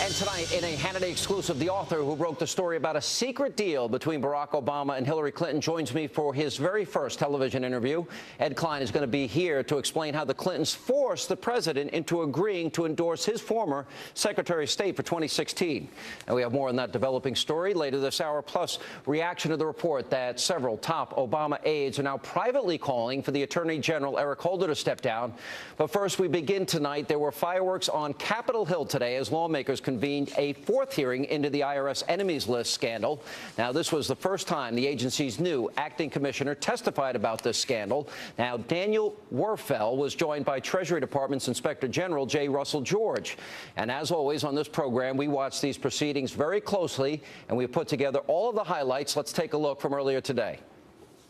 And tonight, in a Hannity exclusive, the author who broke the story about a secret deal between Barack Obama and Hillary Clinton joins me for his very first television interview. Ed Klein is going to be here to explain how the Clintons forced the president into agreeing to endorse his former Secretary of State for 2016. And we have more on that developing story later this hour, plus reaction to the report that several top Obama aides are now privately calling for the Attorney General Eric Holder to step down. But first, we begin tonight. There were fireworks on Capitol Hill today as lawmakers convened a fourth hearing into the IRS enemies list scandal. Now, this was the first time the agency's new acting commissioner testified about this scandal. Now, Daniel Werfel was joined by Treasury Department's Inspector General J. Russell George. And as always on this program, we watch these proceedings very closely, and we've put together all of the highlights. Let's take a look from earlier today.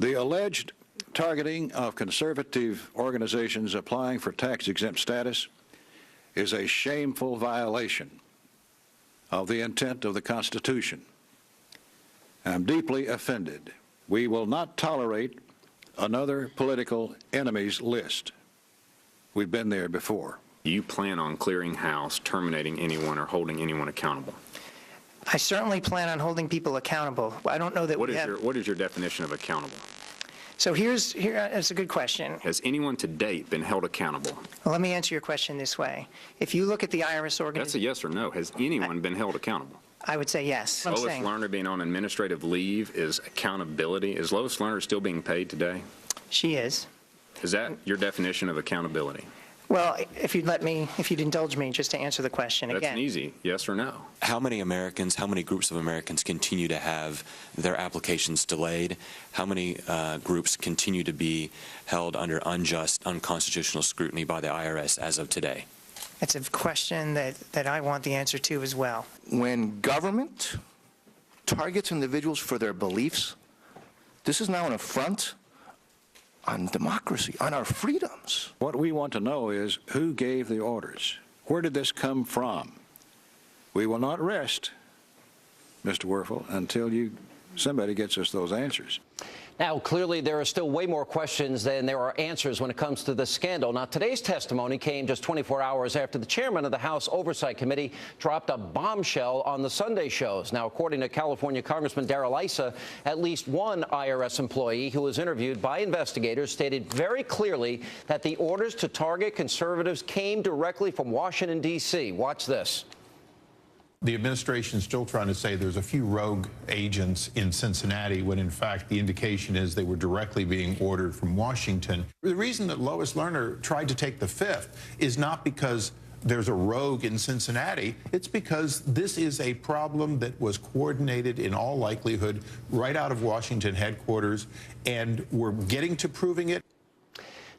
The alleged targeting of conservative organizations applying for tax-exempt status is a shameful violation of the intent of the Constitution. I'm deeply offended. We will not tolerate another political enemies list. We've been there before. You plan on clearing house, terminating anyone, or holding anyone accountable? I certainly plan on holding people accountable. I don't know that what is your definition of accountable? So that's a good question. Has anyone to date been held accountable? Well, let me answer your question this way. If you look at the IRS organization... That's a yes or no. Has anyone been held accountable? I would say yes. Lois Lerner being on administrative leave is accountability. Is Lois Lerner still being paid today? She is. Is that your definition of accountability? Well, if you'd indulge me just to answer the question again. That's an easy yes or no. How many Americans, how many groups of Americans continue to have their applications delayed? How many groups continue to be held under unjust, unconstitutional scrutiny by the IRS as of today? It's a question that I want the answer to as well. When government targets individuals for their beliefs, this is now an affront on democracy, on our freedoms. What we want to know is who gave the orders? Where did this come from? We will not rest, Mr. Werfel, until somebody gets us those answers. Now, clearly, there are still way more questions than there are answers when it comes to this scandal. Now, today's testimony came just 24 hours after the chairman of the House Oversight Committee dropped a bombshell on the Sunday shows. Now, according to California Congressman Darrell Issa, at least one IRS employee who was interviewed by investigators stated very clearly that the orders to target conservatives came directly from Washington, D.C. Watch this. The administration is still trying to say there's a few rogue agents in Cincinnati when, in fact, the indication is they were directly being ordered from Washington. The reason that Lois Lerner tried to take the fifth is not because there's a rogue in Cincinnati. It's because this is a problem that was coordinated in all likelihood right out of Washington headquarters, and we're getting to proving it.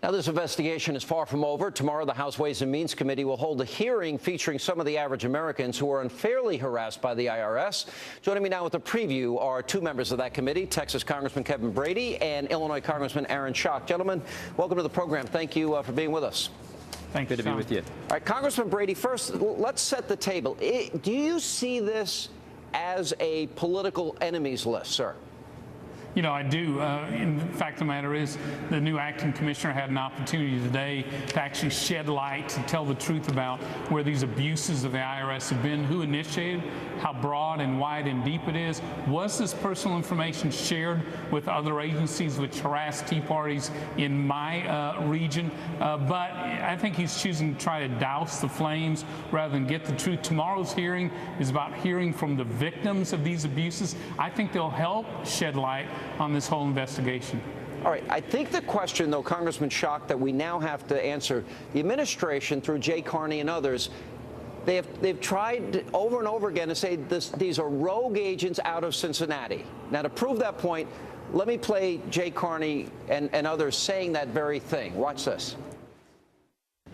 Now, this investigation is far from over. Tomorrow, the House Ways and Means Committee will hold a hearing featuring some of the average Americans who are unfairly harassed by the IRS. Joining me now with a preview are two members of that committee, Texas Congressman Kevin Brady and Illinois Congressman Aaron Schock. Gentlemen, welcome to the program. Thank you for being with us. Thanks. Good to be with you. All right, Congressman Brady, first, let's set the table. Do you see this as a political enemies list, sir? You know, I do. In the fact of the matter is, the new acting commissioner had an opportunity today to actually shed light, to tell the truth about where these abuses of the IRS have been, who initiated, how broad and wide and deep it is. Was this personal information shared with other agencies which harass Tea Parties in my region? But I think he's choosing to try to douse the flames rather than get the truth. Tomorrow's hearing is about hearing from the victims of these abuses. I think they'll help shed light on this whole investigation. All right. I think the question, though, Congressman Schock, that we now have to answer, the administration, through Jay Carney and others, they've tried over and over again to say these are rogue agents out of Cincinnati. Now, to prove that point, let me play Jay Carney and others saying that very thing. Watch this.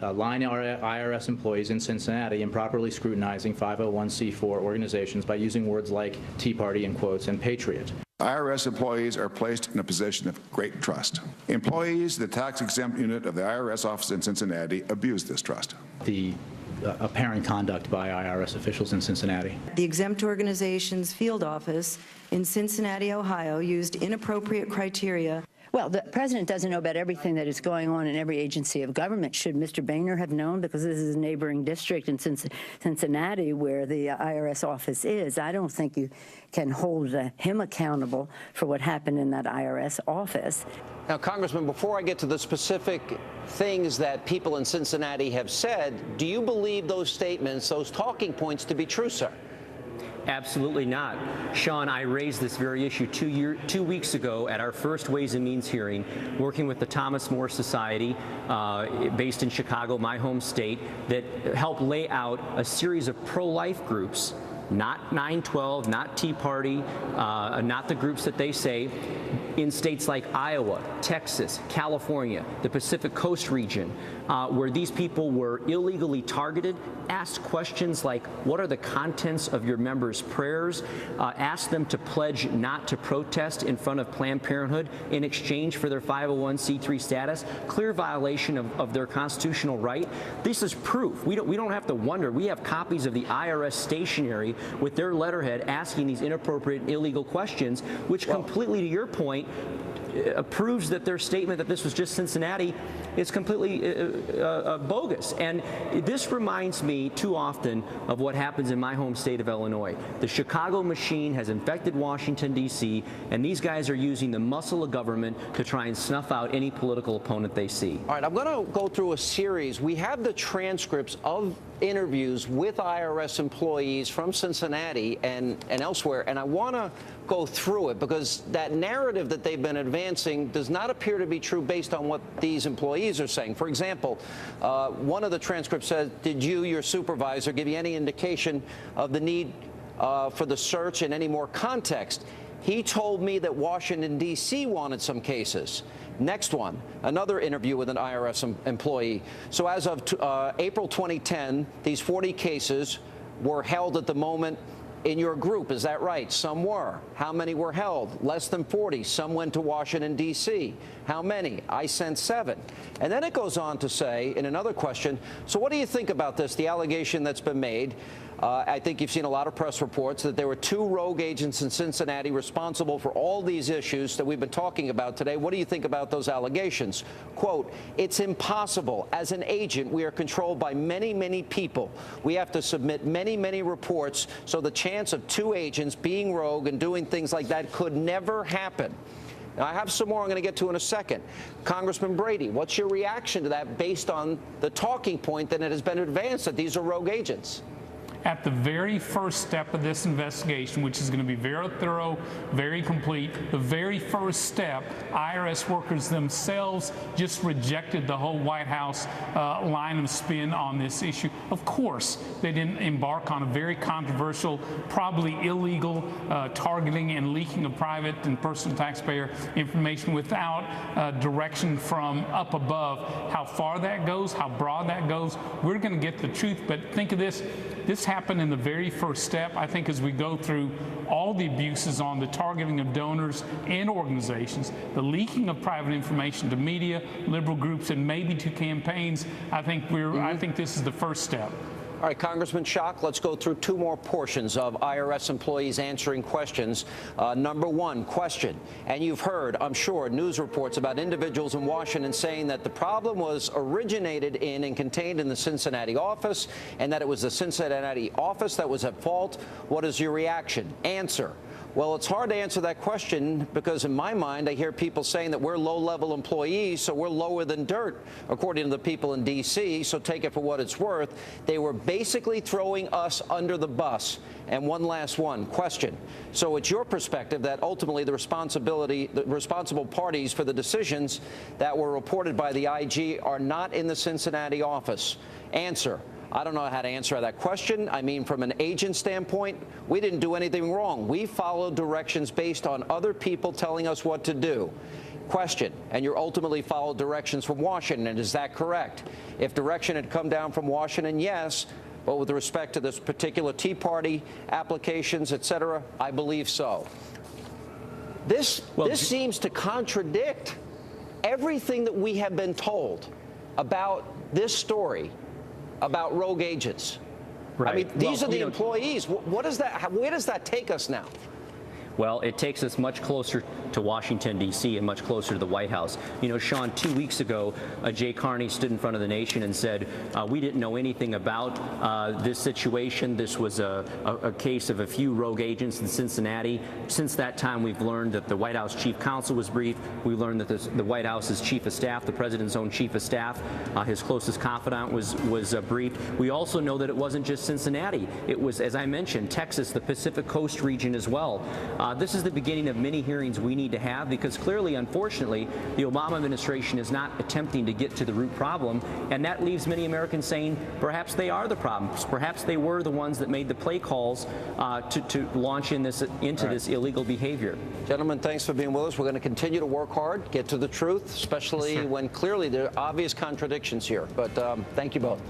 Line IRS employees in Cincinnati improperly scrutinizing 501c4 organizations by using words like Tea Party in quotes and Patriot. IRS employees are placed in a position of great trust. Employees, the tax-exempt unit of the IRS office in Cincinnati, abuse this trust. The apparent conduct by IRS officials in Cincinnati. The exempt organization's field office in Cincinnati, Ohio, used inappropriate criteria Well, the president doesn't know about everything that is going on in every agency of government. Should Mr. Boehner have known? Because this is a neighboring district in Cincinnati where the IRS office is. I don't think you can hold him accountable for what happened in that IRS office. Now, Congressman, before I get to the specific things that people in Cincinnati have said, do you believe those statements, those talking points to be true, sir? Absolutely not. Sean, I raised this very issue 2 weeks ago at our first Ways and Means hearing, working with the Thomas More Society, based in Chicago, my home state, that helped lay out a series of pro-life groups, not 9/12, not Tea Party, not the groups that they say, in states like Iowa, Texas, California, the Pacific Coast region, where these people were illegally targeted, asked questions like, what are the contents of your members' prayers, asked them to pledge not to protest in front of Planned Parenthood in exchange for their 501c3 status, clear violation of their constitutional right. This is proof. We don't have to wonder. We have copies of the IRS stationery with their letterhead asking these inappropriate, illegal questions, which completely, to your point, proves that their statement that this was just Cincinnati is completely bogus. And this reminds me too often of what happens in my home state of Illinois. The Chicago machine has infected Washington, D.C., and these guys are using the muscle of government to try and snuff out any political opponent they see. All right, I'm going to go through a series. We have the transcripts of interviews with IRS employees from Cincinnati and elsewhere, and I want to go through it because that narrative that they've been advancing does not appear to be true based on what these employees are saying. For example, one of the transcripts says, did you, your supervisor, give you any indication of the need for the search in any more context? He told me that Washington, D.C. wanted some cases. Next one, another interview with an IRS employee. So as of April 2010, these 40 cases were held at the moment in your group. Is that right? Some were. How many were held? Less than 40. Some went to Washington, D.C. How many? I sent 7. And then it goes on to say in another question, so what do you think about this, the allegation that's been made? I think you've seen a lot of press reports that there were 2 rogue agents in Cincinnati responsible for all these issues that we've been talking about today. What do you think about those allegations? Quote, it's impossible. As an agent, we are controlled by many, many people. We have to submit many, many reports, so the chance of 2 agents being rogue and doing things like that could never happen. Now, I have some more I'm going to get to in a second. Congressman Brady, what's your reaction to that based on the talking point that it has been advanced that these are rogue agents? At the very first step of this investigation, which is going to be very thorough, very complete, the very first step, IRS workers themselves just rejected the whole White House line of spin on this issue. Of course, they didn't embark on a very controversial, probably illegal targeting and leaking of private and personal taxpayer information without direction from up above. How far that goes, how broad that goes, we're going to get the truth. But think of this. This happened in the very first step. I think as we go through all the abuses on the targeting of donors and organizations, the leaking of private information to media, liberal groups, and maybe to campaigns, I think this is the first step. All right, Congressman Schock, let's go through 2 more portions of IRS employees answering questions. Number 1, question. And you've heard, I'm sure, news reports about individuals in Washington saying that the problem was originated in and contained in the Cincinnati office and that it was the Cincinnati office that was at fault. What is your reaction? Answer. Well, it's hard to answer that question because in my mind, I hear people saying that we're low-level employees, so we're lower than dirt, according to the people in D.C., so take it for what it's worth. They were basically throwing us under the bus. And one last one, question. So it's your perspective that ultimately the responsible parties for the decisions that were reported by the IG are not in the Cincinnati office. Answer. I don't know how to answer that question. I mean, from an agent standpoint, we didn't do anything wrong. We followed directions based on other people telling us what to do. Question, and you ultimately followed directions from Washington. Is that correct? If direction had come down from Washington, yes. But with respect to this particular Tea Party applications, et cetera, I believe so. This seems to contradict everything that we have been told about this story about rogue agents. Right. I mean, these are the employees. What is that? Where does that take us now? Well, it takes us much closer to Washington, D.C., and much closer to the White House. You know, Sean, 2 weeks ago, Jay Carney stood in front of the nation and said, we didn't know anything about this situation. This was a case of a few rogue agents in Cincinnati. Since that time, we've learned that the White House chief counsel was briefed. We learned that the White House's chief of staff, the president's own chief of staff, his closest confidant was briefed. We also know that it wasn't just Cincinnati. It was, as I mentioned, Texas, the Pacific Coast region as well. This is the beginning of many hearings we need to have, because clearly, unfortunately, the Obama administration is not attempting to get to the root problem, and that leaves many Americans saying perhaps they are the problem. Perhaps they were the ones that made the play calls to launch into this illegal behavior. Gentlemen, thanks for being with us. We're going to continue to work hard, get to the truth, especially when clearly there are obvious contradictions here. But thank you both.